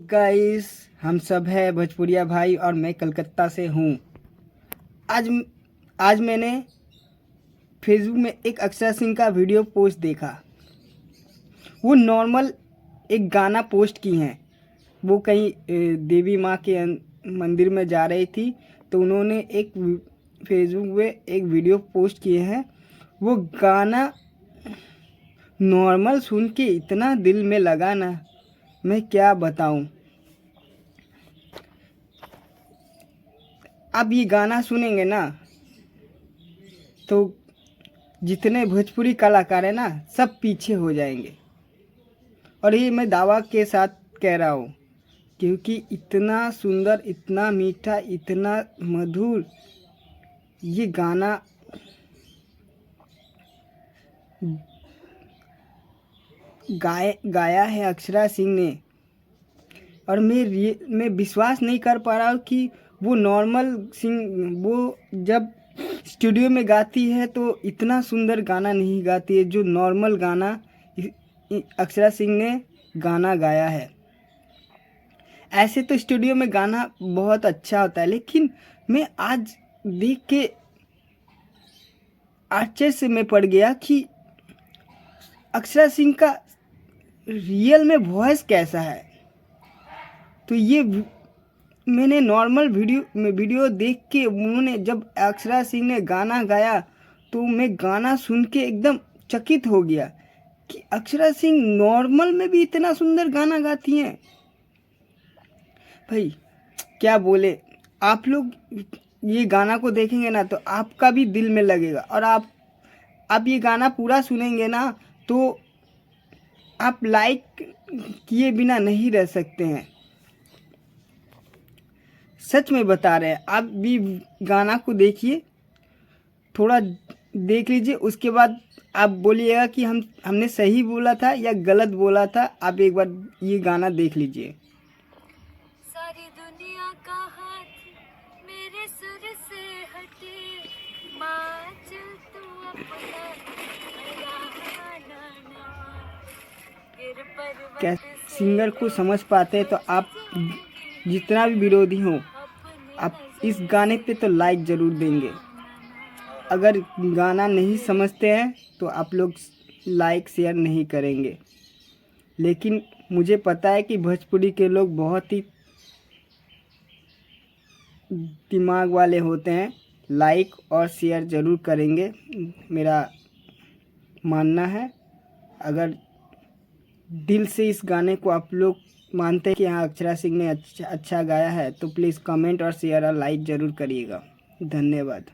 Guys, हम सब है भोजपुरिया भाई और मैं कलकत्ता से हूँ। आज आज मैंने फेसबुक में एक अक्षरा सिंह का वीडियो पोस्ट देखा। वो नॉर्मल एक गाना पोस्ट की हैं। वो कहीं देवी माँ के मंदिर में जा रही थी, तो उन्होंने एक फेसबुक में एक वीडियो पोस्ट किए हैं। वो गाना नॉर्मल सुन के इतना दिल में लगा ना, मैं क्या बताऊं। अब ये गाना सुनेंगे ना तो जितने भोजपुरी कलाकार हैं ना, सब पीछे हो जाएंगे। और ये मैं दावा के साथ कह रहा हूँ, क्योंकि इतना सुंदर, इतना मीठा, इतना मधुर ये गाना गाया है अक्षरा सिंह ने। और मैं विश्वास नहीं कर पा रहा हूँ कि वो नॉर्मल सिंग वो जब स्टूडियो में गाती है तो इतना सुंदर गाना नहीं गाती है जो नॉर्मल गाना अक्षरा सिंह ने गाना गाया है। ऐसे तो स्टूडियो में गाना बहुत अच्छा होता है, लेकिन मैं आज देख के आश्चर्य से मैं पड़ गया कि अक्षरा सिंह का रियल में वॉइस कैसा है। तो ये मैंने नॉर्मल वीडियो देख के, उन्होंने जब अक्षरा सिंह ने गाना गाया तो मैं गाना सुन के एकदम चकित हो गया कि अक्षरा सिंह नॉर्मल में भी इतना सुंदर गाना गाती हैं। भाई क्या बोले, आप लोग ये गाना को देखेंगे ना तो आपका भी दिल में लगेगा। और आप ये गाना पूरा सुनेंगे ना तो आप लाइक किए बिना नहीं रह सकते हैं। सच में बता रहे हैं। आप भी गाना को देखिए, थोड़ा देख लीजिए, उसके बाद आप बोलिएगा कि हमने सही बोला था या गलत बोला था। आप एक बार ये गाना देख लीजिए। सारी दुनिया का हाथ मेरे सुर से हटे, बादल तू अपना क्या सिंगर को समझ पाते हैं तो आप जितना भी विरोधी हो, आप इस गाने पे तो लाइक ज़रूर देंगे। अगर गाना नहीं समझते हैं तो आप लोग लाइक शेयर नहीं करेंगे। लेकिन मुझे पता है कि भोजपुरी के लोग बहुत ही दिमाग वाले होते हैं, लाइक और शेयर ज़रूर करेंगे, मेरा मानना है। अगर दिल से इस गाने को आप लोग मानते हैं कि हाँ अक्षरा सिंह ने अच्छा गाया है तो प्लीज़ कमेंट और शेयर और लाइक ज़रूर करिएगा। धन्यवाद।